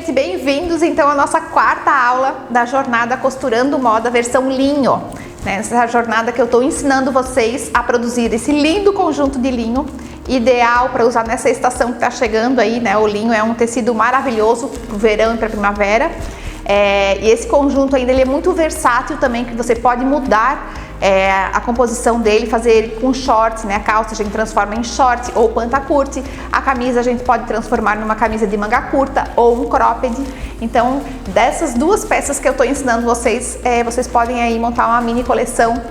gente, bem-vindos então à nossa quarta aula da jornada Costurando Moda versão linho. Nessa jornada que eu estou ensinando vocês a produzir esse lindo conjunto de linho, ideal para usar nessa estação que está chegando aí, né? O linho é um tecido maravilhoso para o verão e para a primavera. E esse conjunto ainda ele é muito versátil também, que você pode mudar a composição dele, fazer ele com shorts, né? A calça a gente transforma em short ou pantacurte, a camisa a gente pode transformar numa camisa de manga curta ou um cropped. Então, dessas duas peças que eu estou ensinando vocês, vocês podem aí montar uma mini coleção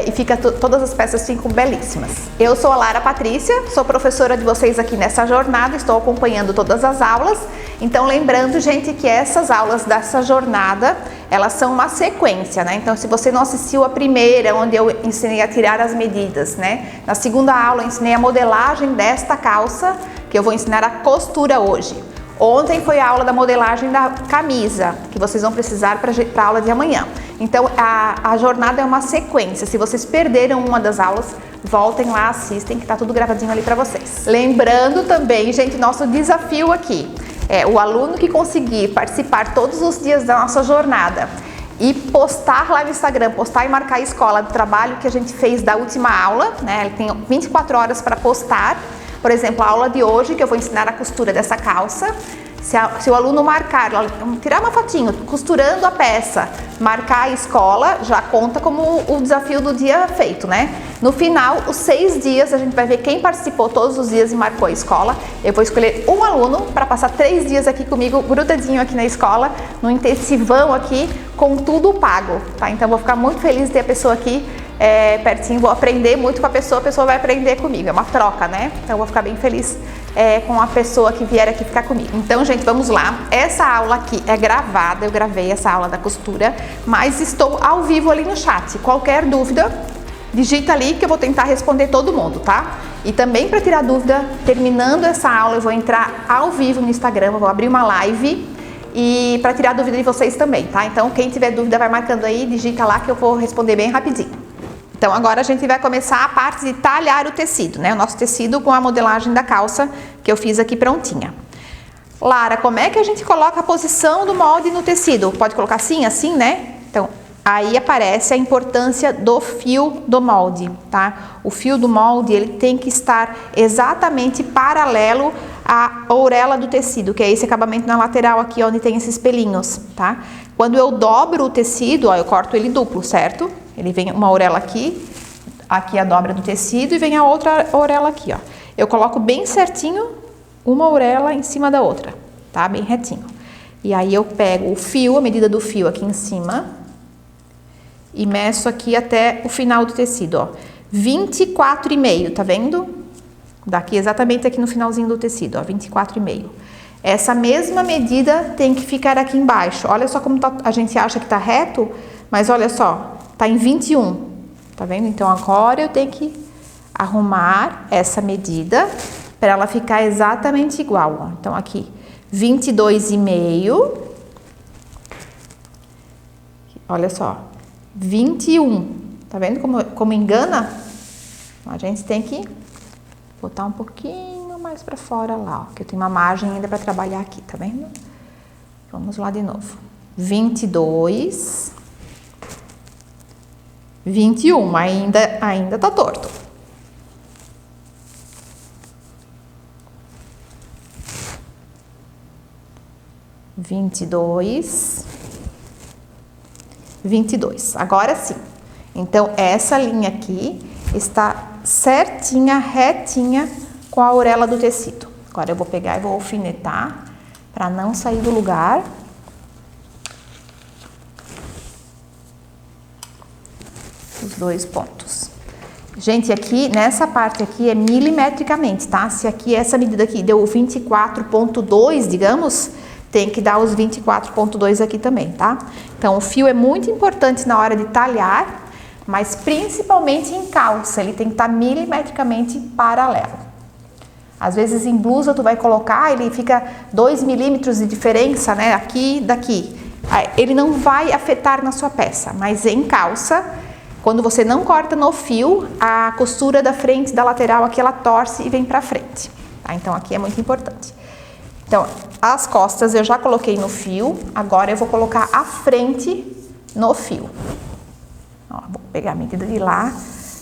e todas as peças ficam belíssimas. Eu sou a Lara Patrícia, sou professora de vocês aqui nessa jornada, estou acompanhando todas as aulas. Então, lembrando, gente, que essas aulas dessa jornada, elas são uma sequência, né? Então, se você não assistiu a primeira, onde eu ensinei a tirar as medidas, né? Na segunda aula, eu ensinei a modelagem desta calça, que eu vou ensinar a costura hoje. Ontem foi a aula da modelagem da camisa, que vocês vão precisar para a aula de amanhã. Então, a jornada é uma sequência. Se vocês perderam uma das aulas, voltem lá, assistem, que tá tudo gravadinho ali para vocês. Lembrando também, gente, nosso desafio aqui é o aluno que conseguir participar todos os dias da nossa jornada e postar lá no Instagram, postar e marcar a escola do trabalho que a gente fez da última aula, né? Ele tem 24 horas para postar. Por exemplo, a aula de hoje, que eu vou ensinar a costura dessa calça. Se o aluno marcar, tirar uma fotinho, costurando a peça, marcar a escola, já conta como o desafio do dia feito, né? No final, os 6 dias, a gente vai ver quem participou todos os dias e marcou a escola. Eu vou escolher um aluno para passar 3 dias aqui comigo, grudadinho aqui na escola, no intensivão aqui, com tudo pago, tá? Então, eu vou ficar muito feliz de ter a pessoa aqui pertinho, vou aprender muito com a pessoa vai aprender comigo, é uma troca, né? Então, eu vou ficar bem feliz com a pessoa que vier aqui ficar comigo. Então, gente, vamos lá. Essa aula aqui é gravada, eu gravei essa aula da costura, mas estou ao vivo ali no chat. Qualquer dúvida, digita ali que eu vou tentar responder todo mundo, tá? E também para tirar dúvida, terminando essa aula, eu vou entrar ao vivo no Instagram, eu vou abrir uma live e para tirar dúvida de vocês também, tá? Então, quem tiver dúvida, vai marcando aí, digita lá que eu vou responder bem rapidinho. Então, agora a gente vai começar a parte de talhar o tecido, né? O nosso tecido com a modelagem da calça que eu fiz aqui prontinha. Lara, como é que a gente coloca a posição do molde no tecido? Pode colocar assim, né? Então, aí aparece a importância do fio do molde, tá? O fio do molde, ele tem que estar exatamente paralelo à orelha do tecido, que é esse acabamento na lateral aqui, onde tem esses pelinhos, tá? Quando eu dobro o tecido, ó, eu corto ele duplo, certo? Ele vem uma orelha aqui a dobra do tecido e vem a outra orelha aqui, ó. Eu coloco bem certinho uma orelha em cima da outra, tá? Bem retinho. E aí eu pego o fio, a medida do fio aqui em cima e meço aqui até o final do tecido, ó. 24,5, tá vendo? Daqui exatamente aqui no finalzinho do tecido, ó, 24,5. Essa mesma medida tem que ficar aqui embaixo. Olha só como a gente acha que tá reto, mas olha só, tá em 21, tá vendo? Então, agora eu tenho que arrumar essa medida para ela ficar exatamente igual, ó. Então, aqui, 22,5, olha só, 21, tá vendo como engana? A gente tem que botar um pouquinho mais para fora lá, ó, que eu tenho uma margem ainda para trabalhar aqui, tá vendo? Vamos lá de novo, 22, 21, ainda tá torto. Vinte e dois. Agora sim. Então, essa linha aqui está certinha, retinha com a orelha do tecido. Agora eu vou pegar e vou alfinetar para não sair do lugar. Os 2 pontos. Gente, aqui, nessa parte aqui é milimetricamente, tá? Se aqui essa medida aqui deu 24,2, digamos, tem que dar os 24,2 aqui também, tá? Então, o fio é muito importante na hora de talhar, mas principalmente em calça, ele tem que estar milimetricamente paralelo. Às vezes em blusa tu vai colocar, ele fica 2 milímetros de diferença, né? Aqui, daqui. Ele não vai afetar na sua peça, mas em calça, quando você não corta no fio, a costura da frente, da lateral aqui, ela torce e vem pra frente, tá? Então aqui é muito importante. Então, as costas eu já coloquei no fio, agora eu vou colocar a frente no fio. Ó, vou pegar a medida de lá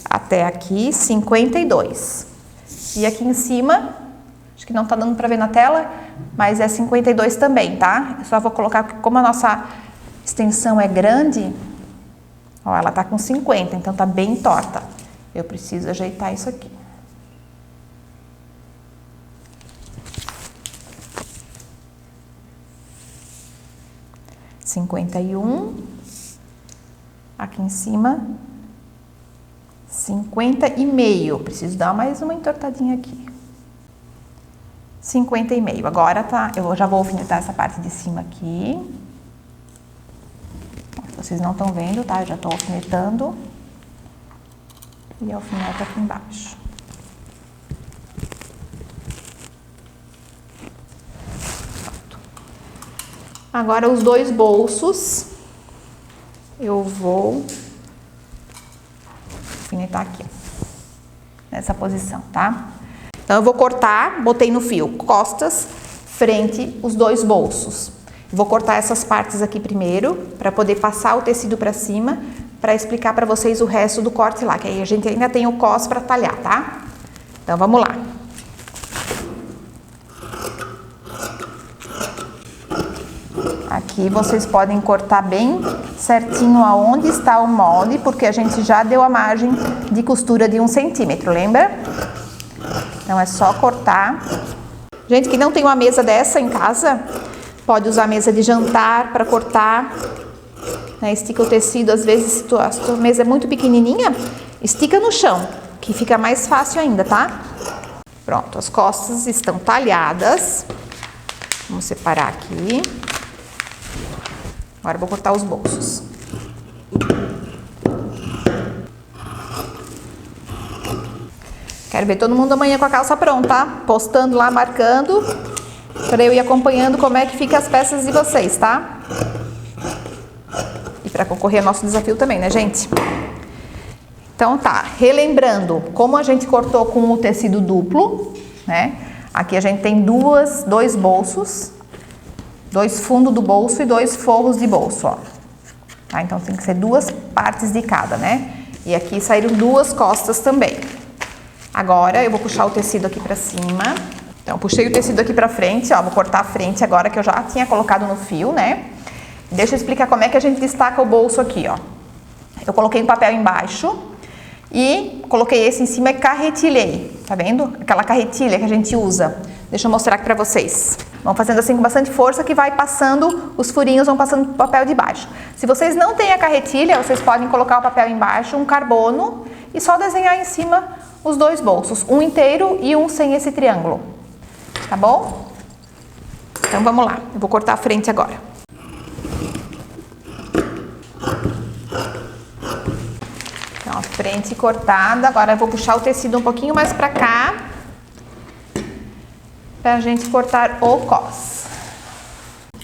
até aqui, 52. E aqui em cima, acho que não tá dando pra ver na tela, mas é 52 também, tá? Eu só vou colocar, porque como a nossa extensão é grande, ó, ela tá com 50, então tá bem torta. Eu preciso ajeitar isso aqui. Aqui em cima, 50,5. Preciso dar mais uma entortadinha aqui. 50,5. Agora tá, eu já vou alfinetar essa parte de cima aqui. Vocês não estão vendo, tá? Eu já tô alfinetando. E alfineto aqui embaixo. Pronto. Agora os dois bolsos, eu vou alfinetar aqui, nessa posição, tá? Então eu vou cortar, botei no fio, costas, frente, os dois bolsos. Vou cortar essas partes aqui primeiro, para poder passar o tecido para cima, para explicar para vocês o resto do corte lá, que aí a gente ainda tem o cos para talhar, tá? Então vamos lá. Aqui vocês podem cortar bem certinho aonde está o molde, porque a gente já deu a margem de costura de 1 centímetro, lembra? Então é só cortar. Gente que não tem uma mesa dessa em casa, pode usar a mesa de jantar para cortar, né? Estica o tecido, às vezes se a sua mesa é muito pequenininha, estica no chão, que fica mais fácil ainda, tá? Pronto, as costas estão talhadas. Vamos separar aqui. Agora eu vou cortar os bolsos. Quero ver todo mundo amanhã com a calça pronta, tá? Postando lá, marcando, para eu ir acompanhando como é que fica as peças de vocês, tá? E para concorrer ao nosso desafio também, né, gente? Então tá, relembrando, como a gente cortou com o tecido duplo, né? Aqui a gente tem dois bolsos, 2 fundos do bolso e 2 forros de bolso, ó. Tá? Então tem que ser 2 partes de cada, né? E aqui saíram 2 costas também. Agora eu vou puxar o tecido aqui pra cima. Então puxei o tecido aqui pra frente, ó. Vou cortar a frente agora que eu já tinha colocado no fio, né? Deixa eu explicar como é que a gente destaca o bolso aqui, ó. Eu coloquei um papel embaixo e coloquei esse em cima e carretilhei. Tá vendo? Aquela carretilha que a gente usa. Deixa eu mostrar aqui pra vocês. Vão fazendo assim com bastante força que vai passando, os furinhos vão passando pro papel de baixo. Se vocês não têm a carretilha, vocês podem colocar o papel embaixo, um carbono e só desenhar em cima os 2 bolsos. Um inteiro e um sem esse triângulo. Tá bom? Então vamos lá. Eu vou cortar a frente agora. Então a frente cortada. Agora eu vou puxar o tecido um pouquinho mais pra cá, pra gente cortar o cos.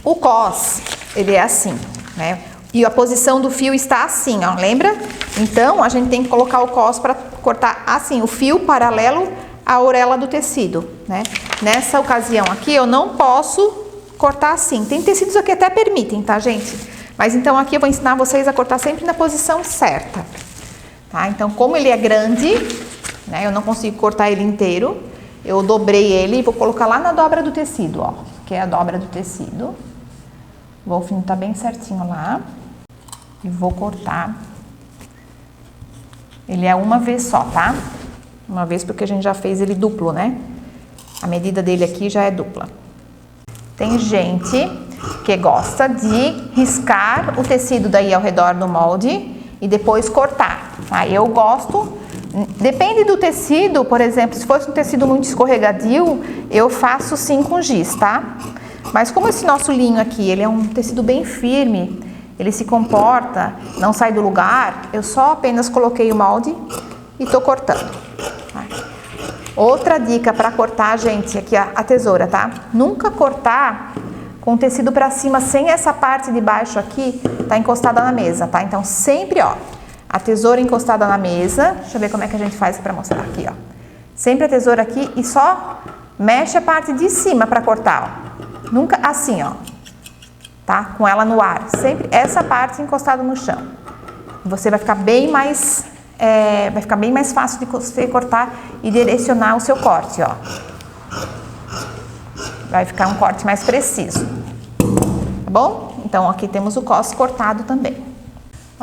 O cos, ele é assim, né? E a posição do fio está assim, ó, lembra? Então, a gente tem que colocar o cos para cortar assim, o fio paralelo à orelha do tecido, né? Nessa ocasião aqui, eu não posso cortar assim. Tem tecidos aqui que até permitem, tá, gente? Mas então aqui eu vou ensinar vocês a cortar sempre na posição certa, tá? Então, como ele é grande, né? Eu não consigo cortar ele inteiro. Eu dobrei ele e vou colocar lá na dobra do tecido, ó. Que é a dobra do tecido. Vou alfinetar bem certinho lá. E vou cortar. Ele é uma vez só, tá? Uma vez porque a gente já fez ele duplo, né? A medida dele aqui já é dupla. Tem gente que gosta de riscar o tecido daí ao redor do molde e depois cortar. Tá? Eu gosto... Depende do tecido, por exemplo, se fosse um tecido muito escorregadio, eu faço sim com giz, tá? Mas como esse nosso linho aqui, ele é um tecido bem firme, ele se comporta, não sai do lugar, eu só apenas coloquei o molde e tô cortando. Tá? Outra dica para cortar, gente, aqui a tesoura, tá? Nunca cortar com o tecido para cima, sem essa parte de baixo aqui, tá encostada na mesa, tá? Então sempre, ó, a tesoura encostada na mesa. Deixa eu ver como é que a gente faz para mostrar aqui, ó. Sempre a tesoura aqui e só mexe a parte de cima para cortar, ó. Nunca assim, ó, tá? Com ela no ar, sempre essa parte encostada no chão. Você vai ficar bem mais, fácil de você cortar e direcionar o seu corte, ó. Vai ficar um corte mais preciso, tá bom? Então, aqui temos o cos cortado também.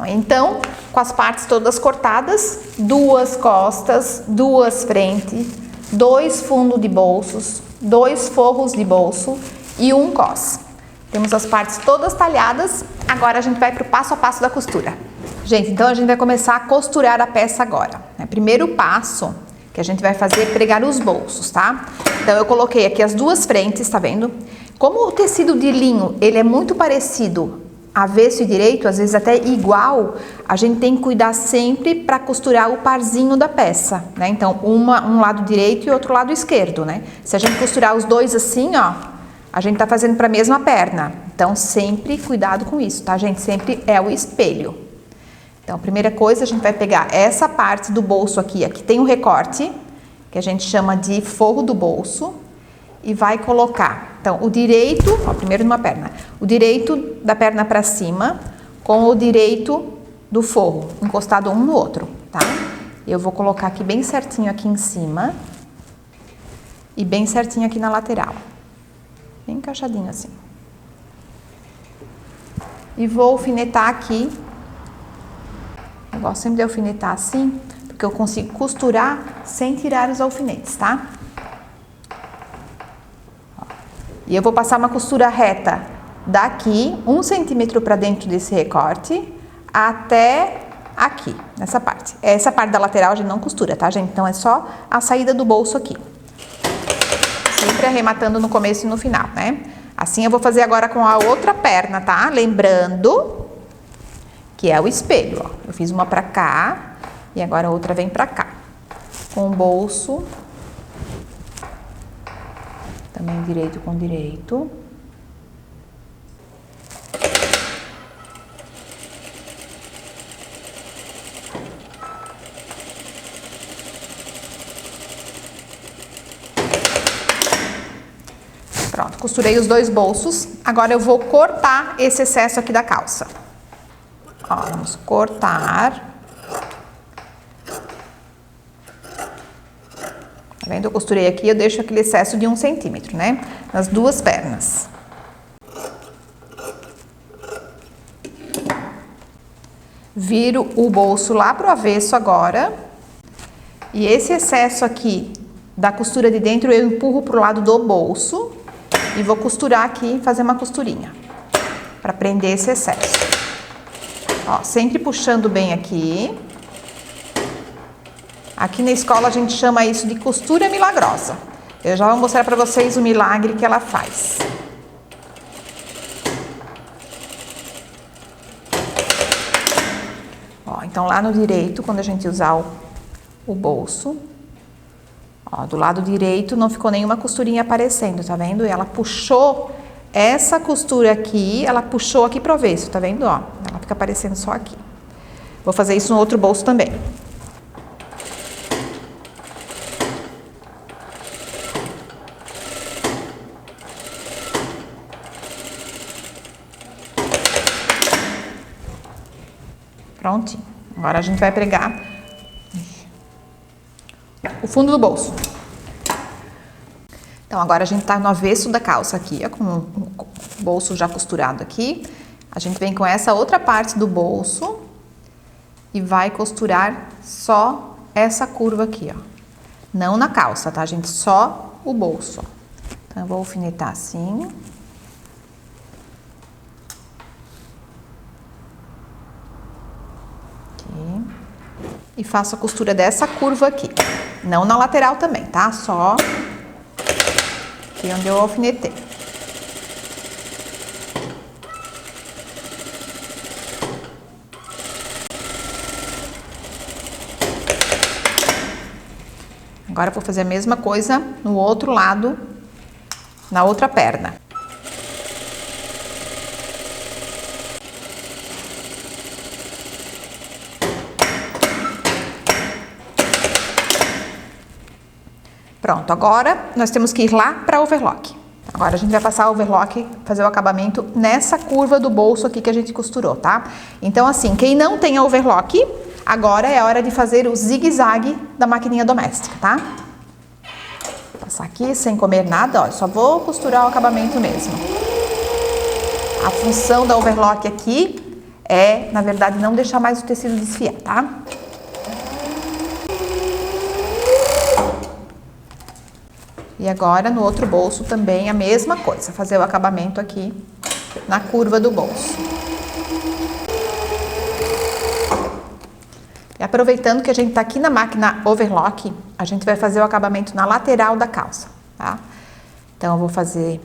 Então, com as partes todas cortadas, 2 costas, 2 frentes, 2 fundos de bolsos, 2 forros de bolso e 1 cos. Temos as partes todas talhadas, agora a gente vai para o passo a passo da costura. Gente, então a gente vai começar a costurar a peça agora. Primeiro passo que a gente vai fazer é pregar os bolsos, tá? Então eu coloquei aqui as 2 frentes, tá vendo? Como o tecido de linho, ele é muito parecido, avesso e direito, às vezes até igual, a gente tem que cuidar sempre para costurar o parzinho da peça, né? Então, um lado direito e outro lado esquerdo, né? Se a gente costurar os dois assim, ó, a gente tá fazendo para a mesma perna. Então, sempre cuidado com isso, tá, gente? Sempre é o espelho. Então, a primeira coisa, a gente vai pegar essa parte do bolso aqui, aqui tem um recorte, que a gente chama de forro do bolso, e vai colocar, então, o direito, ó, primeiro numa perna, o direito da perna para cima, com o direito do forro, encostado um no outro, tá? Eu vou colocar aqui bem certinho aqui em cima, e bem certinho aqui na lateral, bem encaixadinho assim. E vou alfinetar aqui. Eu gosto sempre de alfinetar assim, porque eu consigo costurar sem tirar os alfinetes, tá? E eu vou passar uma costura reta daqui, 1 centímetro para dentro desse recorte, até aqui, nessa parte. Essa parte da lateral a gente não costura, tá, gente? Então, é só a saída do bolso aqui. Sempre arrematando no começo e no final, né? Assim eu vou fazer agora com a outra perna, tá? Lembrando que é o espelho, ó. Eu fiz uma pra cá e agora a outra vem pra cá. Com o bolso, também direito com direito. Pronto, costurei os 2 bolsos. Agora eu vou cortar esse excesso aqui da calça. Ó, vamos cortar. Tá vendo? Eu costurei aqui, eu deixo aquele excesso de 1 centímetro, né? Nas 2 pernas. Viro o bolso lá pro avesso agora. E esse excesso aqui da costura de dentro eu empurro pro lado do bolso. E vou costurar aqui, fazer uma costurinha. Pra prender esse excesso. Ó, sempre puxando bem aqui. Aqui na escola a gente chama isso de costura milagrosa. Eu já vou mostrar para vocês o milagre que ela faz. Ó, então lá no direito, quando a gente usar o bolso, ó, do lado direito não ficou nenhuma costurinha aparecendo, tá vendo? E ela puxou essa costura aqui, ela puxou aqui pro avesso, tá vendo? Ó, ela fica aparecendo só aqui. Vou fazer isso no outro bolso também. Prontinho. Agora a gente vai pregar o fundo do bolso. Então, agora a gente tá no avesso da calça aqui, ó, com o bolso já costurado aqui. A gente vem com essa outra parte do bolso e vai costurar só essa curva aqui, ó. Não na calça, tá, gente? Só o bolso, ó. Então, eu vou alfinetar assim. Aqui. E faço a costura dessa curva aqui. Não na lateral também, tá? Só aqui onde eu alfinetei. Agora eu vou fazer a mesma coisa no outro lado, na outra perna. Pronto, agora nós temos que ir lá para overlock. Agora a gente vai passar o overlock, fazer o acabamento nessa curva do bolso aqui que a gente costurou, tá? Então assim, quem não tem overlock, agora é a hora de fazer o zigue-zague da maquininha doméstica, tá? Vou passar aqui sem comer nada, ó, só vou costurar o acabamento mesmo. A função da overlock aqui é, na verdade, não deixar mais o tecido desfiar, tá? E agora, no outro bolso também a mesma coisa, fazer o acabamento aqui na curva do bolso. E aproveitando que a gente tá aqui na máquina overlock, a gente vai fazer o acabamento na lateral da calça, tá? Então, eu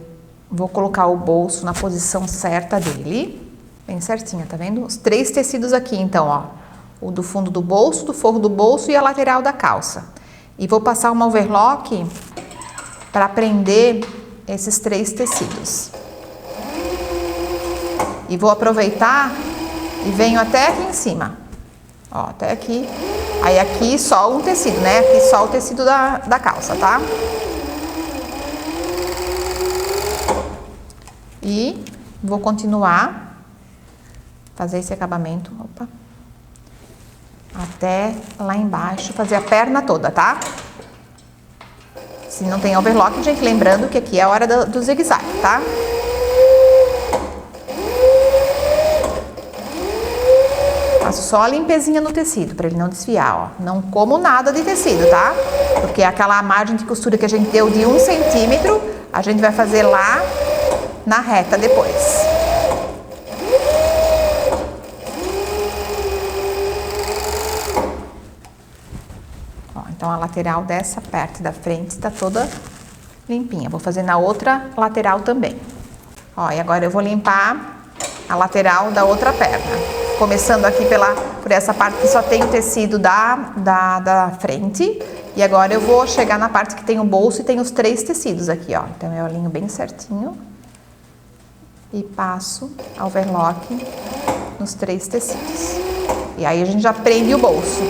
vou colocar o bolso na posição certa dele, bem certinha, tá vendo? Os 3 tecidos aqui, então, ó, o do fundo do bolso, do forro do bolso e a lateral da calça. E vou passar uma overlock para prender esses 3 tecidos. E vou aproveitar e venho até aqui em cima. Ó, até aqui. Aí aqui só um tecido, né? Aqui só o tecido da calça, tá? E vou continuar fazer esse acabamento, opa, até lá embaixo, fazer a perna toda, tá? Se não tem overlock, gente, lembrando que aqui é a hora do zigue-zague, tá? Faço só a limpezinha no tecido, para ele não desfiar, ó. Não como nada de tecido, tá? Porque aquela margem de costura que a gente deu de 1 centímetro, a gente vai fazer lá na reta depois. Então, a lateral dessa parte da frente está toda limpinha. Vou fazer na outra lateral também. Ó, e agora eu vou limpar a lateral da outra perna. Começando aqui por essa parte que só tem o tecido da frente. E agora eu vou chegar na parte que tem o bolso e tem os 3 tecidos aqui, ó. Então, eu alinho bem certinho. E passo a overlock nos 3 tecidos. E aí, a gente já prende o bolso.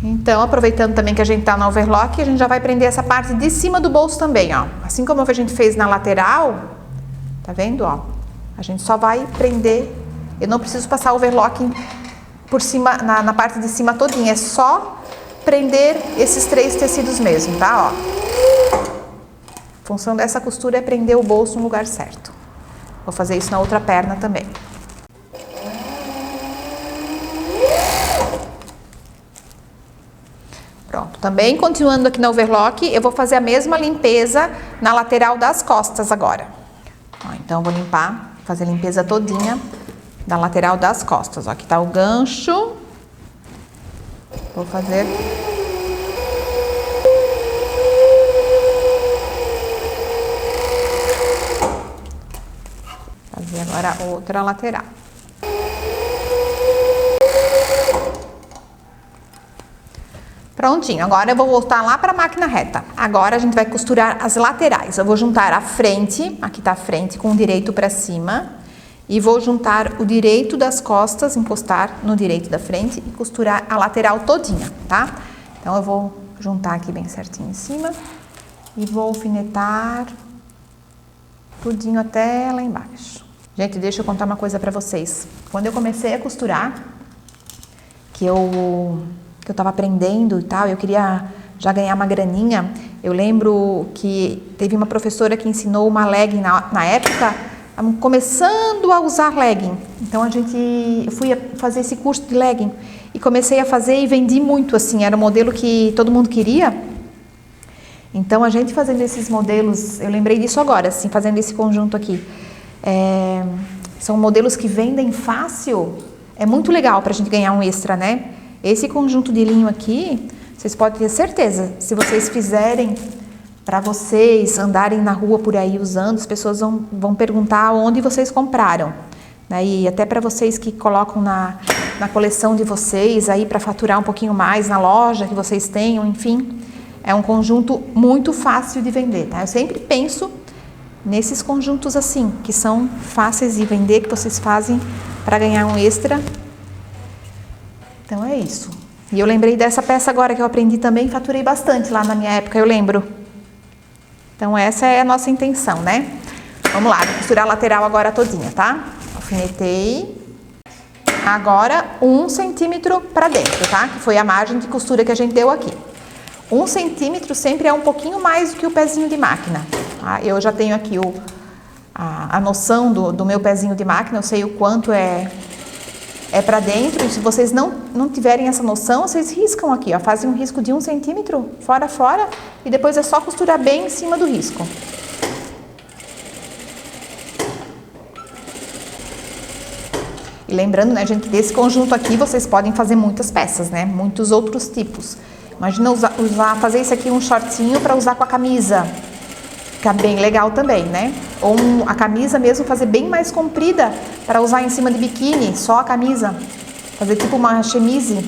Então, aproveitando também que a gente tá no overlock, a gente já vai prender essa parte de cima do bolso também, ó. Assim como a gente fez na lateral, tá vendo, ó? A gente só vai prender, eu não preciso passar o overlock por cima, na parte de cima todinha, é só prender esses 3 tecidos mesmo, tá, ó? A função dessa costura é prender o bolso no lugar certo. Vou fazer isso na outra perna também. Pronto, também continuando aqui no overlock, eu vou fazer a mesma limpeza na lateral das costas agora. Ó, então, eu vou limpar, fazer a limpeza todinha da lateral das costas. Ó, aqui tá o gancho. Vou fazer... Fazer agora a outra lateral. Prontinho, agora eu vou voltar lá para a máquina reta. Agora a gente vai costurar as laterais. Eu vou juntar a frente, aqui tá a frente, com o direito para cima. E vou juntar o direito das costas, encostar no direito da frente e costurar a lateral todinha, tá? Então eu vou juntar aqui bem certinho em cima e vou alfinetar tudinho até lá embaixo. Gente, deixa eu contar uma coisa para vocês. Quando eu comecei a costurar, que eu tava aprendendo e tal, eu queria já ganhar uma graninha. Eu lembro que teve uma professora que ensinou uma legging na época, começando a usar legging. Então eu fui fazer esse curso de legging e comecei a fazer e vendi muito, assim, era o modelo que todo mundo queria. Então a gente fazendo esses modelos, eu lembrei disso agora, assim, fazendo esse conjunto aqui. São modelos que vendem fácil, é muito legal pra gente ganhar um extra, né? Esse conjunto de linho aqui, vocês podem ter certeza, se vocês fizerem para vocês andarem na rua por aí usando, as pessoas vão perguntar onde vocês compraram. Né? E até para vocês que colocam na coleção de vocês, aí para faturar um pouquinho mais na loja que vocês tenham, enfim, é um conjunto muito fácil de vender. Tá? Eu sempre penso nesses conjuntos assim, que são fáceis de vender, que vocês fazem para ganhar um extra. Então é isso. E eu lembrei dessa peça agora que eu aprendi também, faturei bastante lá na minha época, eu lembro. Então essa é a nossa intenção, né? Vamos lá, vou costurar a lateral agora todinha, tá? Alfinetei. Agora 1 centímetro pra dentro, tá? Que foi a margem de costura que a gente deu aqui. 1 centímetro sempre é um pouquinho mais do que o pezinho de máquina, tá? Eu já tenho aqui a noção do meu pezinho de máquina, eu sei o quanto é pra dentro, e se vocês não tiverem essa noção, vocês riscam aqui, ó, fazem um risco de 1 centímetro fora, e depois é só costurar bem em cima do risco. E lembrando, né, gente, desse conjunto aqui vocês podem fazer muitas peças, né, muitos outros tipos. Imagina fazer isso aqui um shortinho para usar com a camisa, fica bem legal também, né? Ou a camisa mesmo fazer bem mais comprida para usar em cima de biquíni, só a camisa, fazer tipo uma chemise.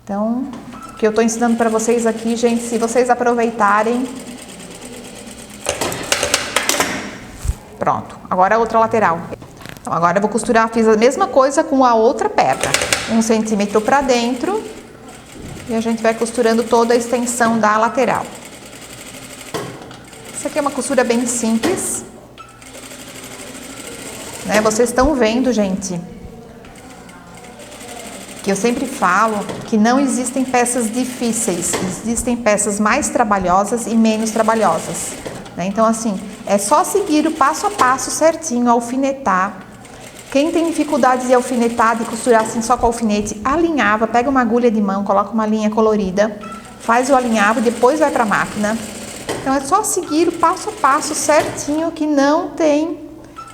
Então, o que eu tô ensinando para vocês aqui, gente, se vocês aproveitarem. Pronto, agora a outra lateral. Então, agora eu vou costurar, fiz a mesma coisa com a outra perna. 1 centímetro para dentro. E a gente vai costurando toda a extensão da lateral. Essa aqui é uma costura bem simples, né? Vocês estão vendo, gente, que eu sempre falo que não existem peças difíceis, existem peças mais trabalhosas e menos trabalhosas, né? Então, assim, é só seguir o passo a passo certinho, alfinetar. Quem tem dificuldade de alfinetar, de costurar assim só com alfinete, alinhava, pega uma agulha de mão, coloca uma linha colorida, faz o alinhavo e depois vai para a máquina. Então é só seguir o passo a passo certinho que não tem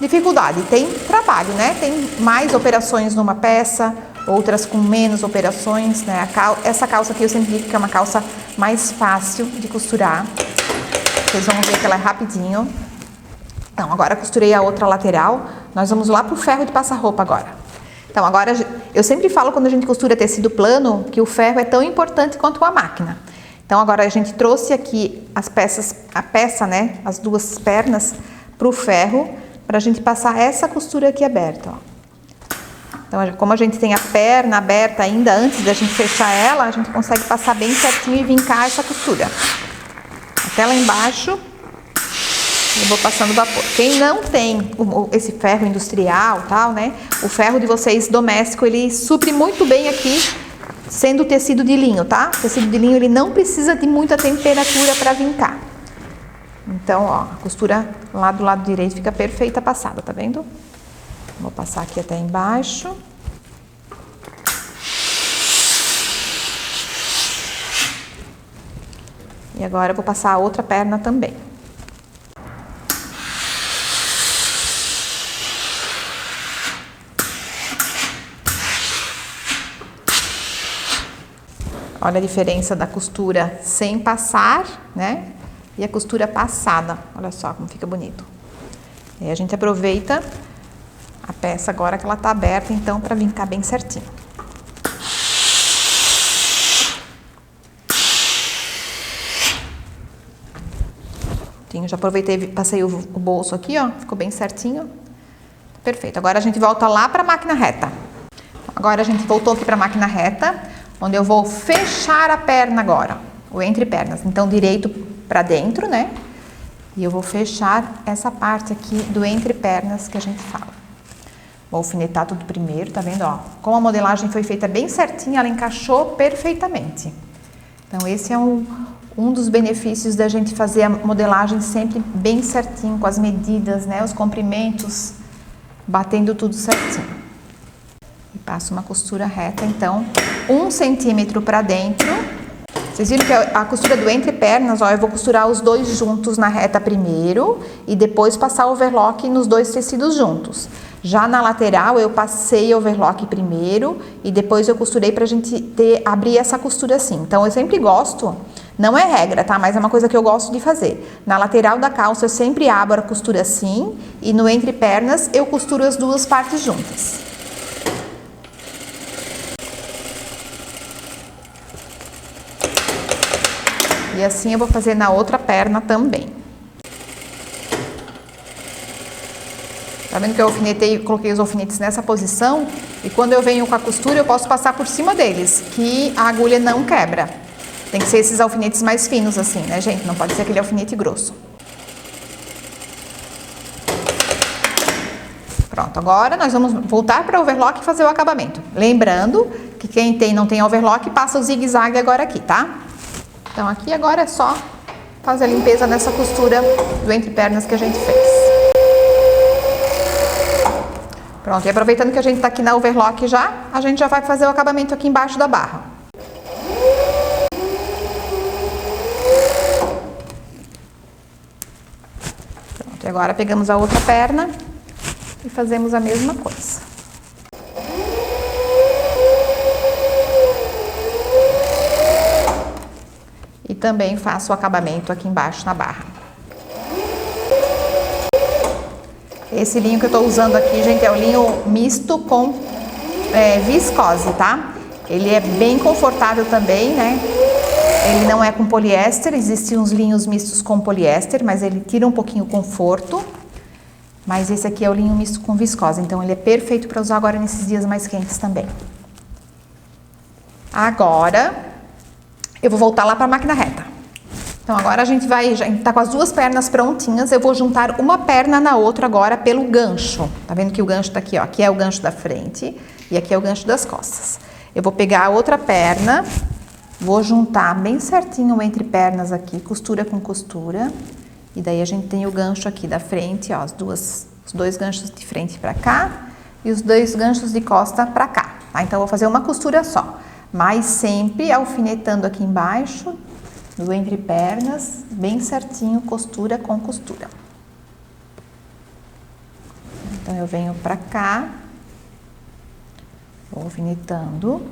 dificuldade. Tem trabalho, né? Tem mais operações numa peça, outras com menos operações, né? Essa calça aqui eu sempre digo que é uma calça mais fácil de costurar. Vocês vão ver que ela é rapidinho. Então, agora costurei a outra lateral, nós vamos lá pro ferro de passar roupa agora. Então, agora, eu sempre falo quando a gente costura tecido plano, que o ferro é tão importante quanto a máquina. Então, agora a gente trouxe aqui a peça, né, as duas pernas, pro ferro, pra gente passar essa costura aqui aberta, ó. Então, como a gente tem a perna aberta ainda, antes da gente fechar ela, a gente consegue passar bem certinho e vincar essa costura. Até lá embaixo. Eu vou passando vapor. Quem não tem esse ferro industrial, tal, né? O ferro de vocês doméstico, ele supre muito bem aqui, sendo tecido de linho, tá? O tecido de linho, ele não precisa de muita temperatura para vincar. Então, ó, a costura lá do lado direito fica perfeita passada, tá vendo? Vou passar aqui até embaixo. E agora eu vou passar a outra perna também. Olha a diferença da costura sem passar, né? E a costura passada. Olha só como fica bonito. E a gente aproveita a peça agora que ela tá aberta, então, para vincar bem certinho. Já aproveitei, passei o bolso aqui, ó. Ficou bem certinho. Perfeito. Agora a gente volta lá para a máquina reta. Agora a gente voltou aqui para a máquina reta, onde eu vou fechar a perna agora, o entre pernas. Então, direito para dentro, né? E eu vou fechar essa parte aqui do entre pernas que a gente fala. Vou alfinetar tudo primeiro, tá vendo, ó? Como a modelagem foi feita bem certinha, ela encaixou perfeitamente. Então, esse é um dos benefícios da gente fazer a modelagem sempre bem certinho, com as medidas, né? Os comprimentos, batendo tudo certinho. E passo uma costura reta, então, 1 centímetro para dentro. Vocês viram que a costura do entre pernas, ó, eu vou costurar os dois juntos na reta primeiro e depois passar o overlock nos dois tecidos juntos. Já na lateral, eu passei overlock primeiro e depois eu costurei pra gente abrir essa costura assim. Então, eu sempre gosto, não é regra, tá? Mas é uma coisa que eu gosto de fazer. Na lateral da calça, eu sempre abro a costura assim e no entre pernas, eu costuro as duas partes juntas. E assim eu vou fazer na outra perna também. Tá vendo que eu alfinetei, coloquei os alfinetes nessa posição? E quando eu venho com a costura, eu posso passar por cima deles, que a agulha não quebra. Tem que ser esses alfinetes mais finos assim, né, gente? Não pode ser aquele alfinete grosso. Pronto, agora nós vamos voltar para o overlock e fazer o acabamento. Lembrando que quem não tem overlock, passa o zigue-zague agora aqui, tá? Então aqui agora é só fazer a limpeza nessa costura do entre-pernas que a gente fez. Pronto, e aproveitando que a gente tá aqui na overlock já, a gente já vai fazer o acabamento aqui embaixo da barra. Pronto, e agora pegamos a outra perna e fazemos a mesma coisa. E também faço o acabamento aqui embaixo na barra. Esse linho que eu tô usando aqui, gente, é o linho misto com viscose, tá? Ele é bem confortável também, né? Ele não é com poliéster, existem uns linhos mistos com poliéster, mas ele tira um pouquinho o conforto. Mas esse aqui é o linho misto com viscose, então ele é perfeito para usar agora nesses dias mais quentes também. Agora, eu vou voltar lá para a máquina reta. Então agora a gente tá com as duas pernas prontinhas, eu vou juntar uma perna na outra agora pelo gancho. Tá vendo que o gancho tá aqui, ó, aqui é o gancho da frente e aqui é o gancho das costas. Eu vou pegar a outra perna, vou juntar bem certinho entre pernas aqui, costura com costura. E daí a gente tem o gancho aqui da frente, ó, os dois ganchos de frente pra cá e os dois ganchos de costa pra cá, tá? Então eu vou fazer uma costura só, mas sempre alfinetando aqui embaixo do entre pernas, bem certinho, costura com costura. Então eu venho pra cá, vou alfinetando.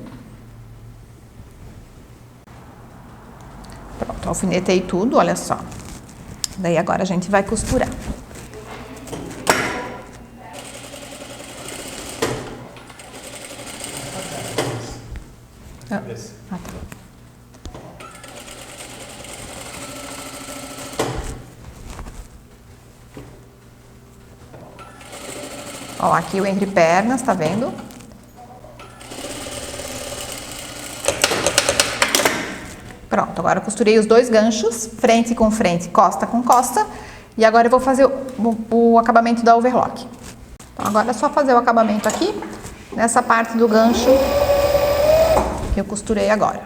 Pronto, alfinetei tudo, olha só. Daí agora a gente vai costurar. Ah, tá. Ó, aqui o entre pernas, tá vendo? Pronto, agora eu costurei os dois ganchos, frente com frente, costa com costa. E agora eu vou fazer o acabamento da overlock. Então agora é só fazer o acabamento aqui, nessa parte do gancho que eu costurei agora.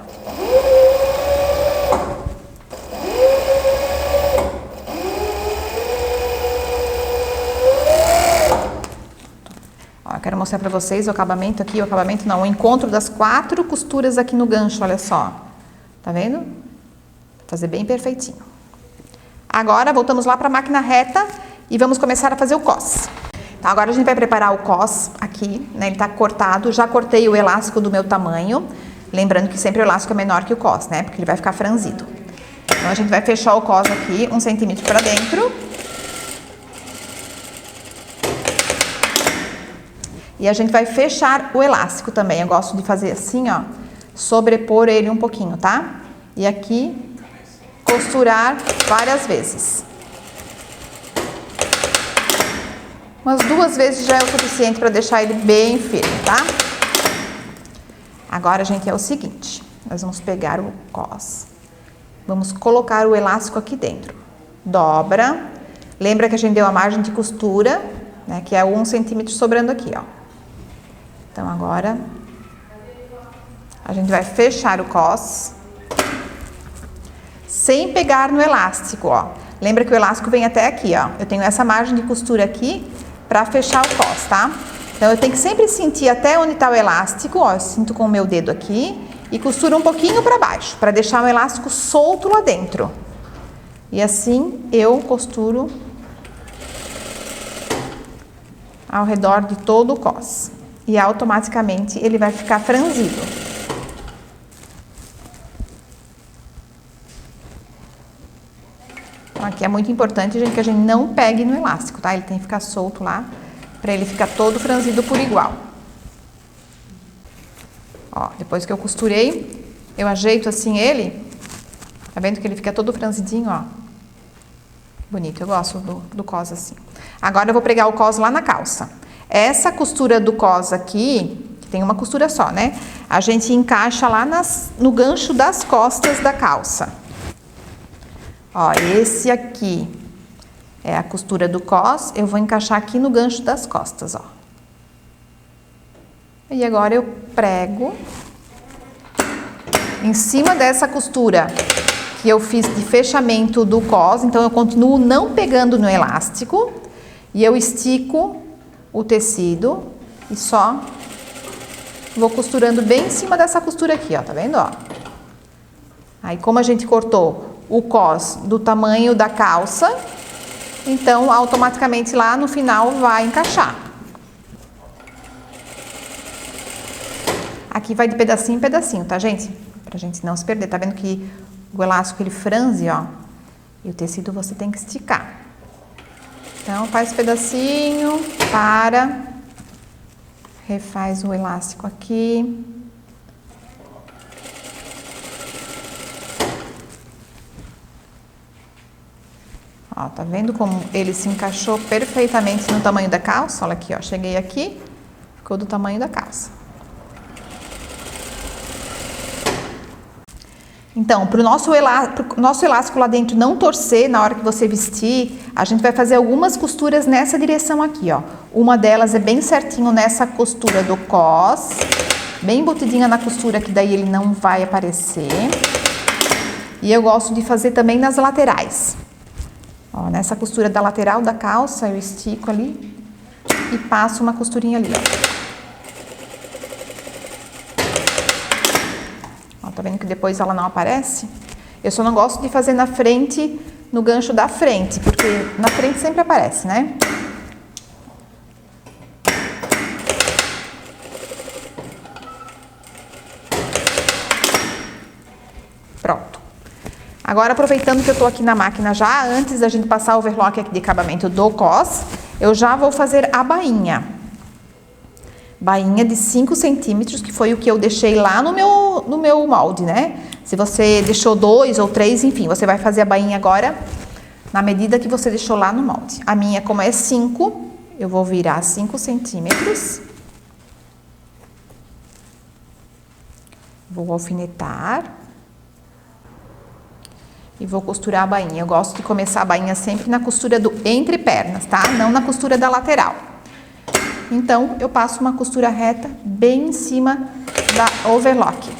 Ó, eu quero mostrar pra vocês o acabamento aqui, o encontro das 4 costuras aqui no gancho, olha só. Tá vendo? Vou fazer bem perfeitinho. Agora, voltamos lá para a máquina reta e vamos começar a fazer o cos. Então, agora a gente vai preparar o cos aqui, né? Ele tá cortado, já cortei o elástico do meu tamanho. Lembrando que sempre o elástico é menor que o cos, né? Porque ele vai ficar franzido. Então, a gente vai fechar o cos aqui 1 centímetro para dentro. E a gente vai fechar o elástico também. Eu gosto de fazer assim, ó. Sobrepor ele um pouquinho, tá? E aqui, costurar várias vezes. Umas 2 vezes já é o suficiente para deixar ele bem firme, tá? Agora, gente, é o seguinte. Nós vamos pegar o cos. Vamos colocar o elástico aqui dentro. Dobra. Lembra que a gente deu a margem de costura, né? Que é 1 centímetro sobrando aqui, ó. Então, agora... a gente vai fechar o cos, sem pegar no elástico, ó. Lembra que o elástico vem até aqui, ó. Eu tenho essa margem de costura aqui pra fechar o cos, tá? Então, eu tenho que sempre sentir até onde tá o elástico, ó. Eu sinto com o meu dedo aqui e costuro um pouquinho pra baixo, pra deixar o elástico solto lá dentro. E assim, eu costuro ao redor de todo o cos. E automaticamente ele vai ficar franzido. Aqui é muito importante, gente, que a gente não pegue no elástico, tá? Ele tem que ficar solto lá, pra ele ficar todo franzido por igual. Ó, depois que eu costurei, eu ajeito assim ele, tá vendo que ele fica todo franzidinho, ó? Bonito, eu gosto do cos assim. Agora eu vou pregar o cos lá na calça. Essa costura do cos aqui, que tem uma costura só, né? A gente encaixa lá no gancho das costas da calça. Ó, esse aqui é a costura do cos, eu vou encaixar aqui no gancho das costas, ó. E agora eu prego em cima dessa costura que eu fiz de fechamento do cos, então eu continuo não pegando no elástico e eu estico o tecido e só vou costurando bem em cima dessa costura aqui, ó, tá vendo, ó? Aí como a gente cortou o cos do tamanho da calça, então automaticamente lá no final vai encaixar. Aqui vai de pedacinho em pedacinho, tá, gente? Pra gente não se perder. Tá vendo que o elástico ele franze, ó? E o tecido você tem que esticar. Então, faz pedacinho, para, refaz o elástico aqui. Ó, tá vendo como ele se encaixou perfeitamente no tamanho da calça? Olha aqui, ó, cheguei aqui, ficou do tamanho da calça. Então, para o nosso elástico lá dentro não torcer na hora que você vestir, a gente vai fazer algumas costuras nessa direção aqui, ó. Uma delas é bem certinho nessa costura do cos, bem embutidinha na costura, que daí ele não vai aparecer. E eu gosto de fazer também nas laterais. Ó, nessa costura da lateral da calça, eu estico ali e passo uma costurinha ali, ó. Tá vendo que depois ela não aparece? Eu só não gosto de fazer na frente, no gancho da frente, porque na frente sempre aparece, né? Pronto. Agora, aproveitando que eu tô aqui na máquina já, antes da gente passar o overlock aqui de acabamento do cos, eu já vou fazer a bainha. Bainha de 5 centímetros, que foi o que eu deixei lá no meu molde, né? Se você deixou 2 ou 3, enfim, você vai fazer a bainha agora na medida que você deixou lá no molde. A minha, como é 5, eu vou virar 5 centímetros. Vou alfinetar. E vou costurar a bainha. Eu gosto de começar a bainha sempre na costura do entre pernas, tá? Não na costura da lateral. Então, eu passo uma costura reta bem em cima da overlock.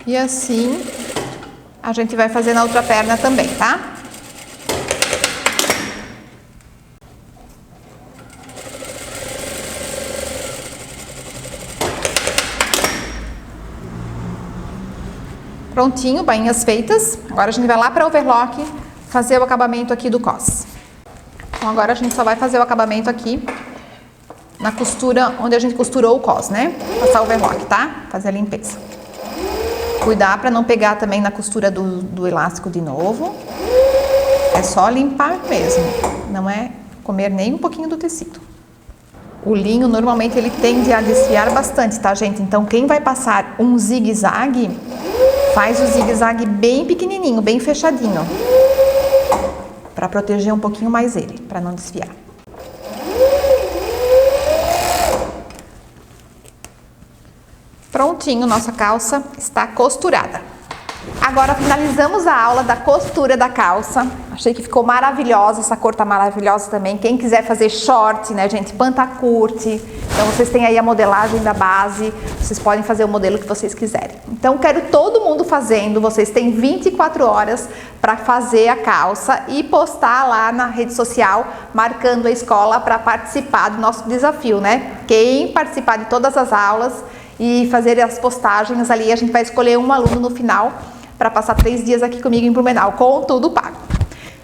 E assim, a gente vai fazer na outra perna também, tá? Prontinho, bainhas feitas. Agora a gente vai lá para o overlock fazer o acabamento aqui do cos. Então agora a gente só vai fazer o acabamento aqui na costura onde a gente costurou o cos, né? Passar o overlock, tá? Fazer a limpeza. Cuidar para não pegar também na costura do elástico de novo. É só limpar mesmo, não é comer nem um pouquinho do tecido. O linho normalmente ele tende a desfiar bastante, tá, gente? Então quem vai passar um zigue-zague, faz o zigue-zague bem pequenininho, bem fechadinho, para proteger um pouquinho mais ele, para não desfiar. Prontinho, nossa calça está costurada. Agora finalizamos a aula da costura da calça. Achei que ficou maravilhosa, essa cor tá maravilhosa também. Quem quiser fazer short, né, gente, pantacurte. Então vocês têm aí a modelagem da base, vocês podem fazer o modelo que vocês quiserem. Então quero todo mundo fazendo, vocês têm 24 horas para fazer a calça e postar lá na rede social, marcando a escola para participar do nosso desafio, né? Quem participar de todas as aulas e fazer as postagens ali, a gente vai escolher um aluno no final para passar 3 dias aqui comigo em Blumenau, com tudo pago.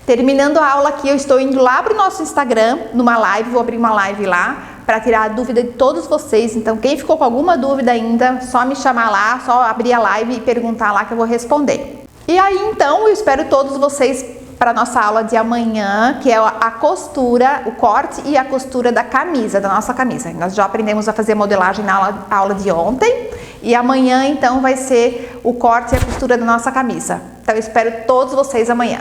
Terminando a aula aqui, eu estou indo lá para o nosso Instagram, numa live, vou abrir uma live lá, para tirar a dúvida de todos vocês. Então, quem ficou com alguma dúvida ainda, só me chamar lá, só abrir a live e perguntar lá que eu vou responder. E aí, então, eu espero todos vocês para nossa aula de amanhã, que é a costura, o corte e a costura da camisa, da nossa camisa. Nós já aprendemos a fazer modelagem na aula de ontem e amanhã então vai ser o corte e a costura da nossa camisa. Então eu espero todos vocês amanhã.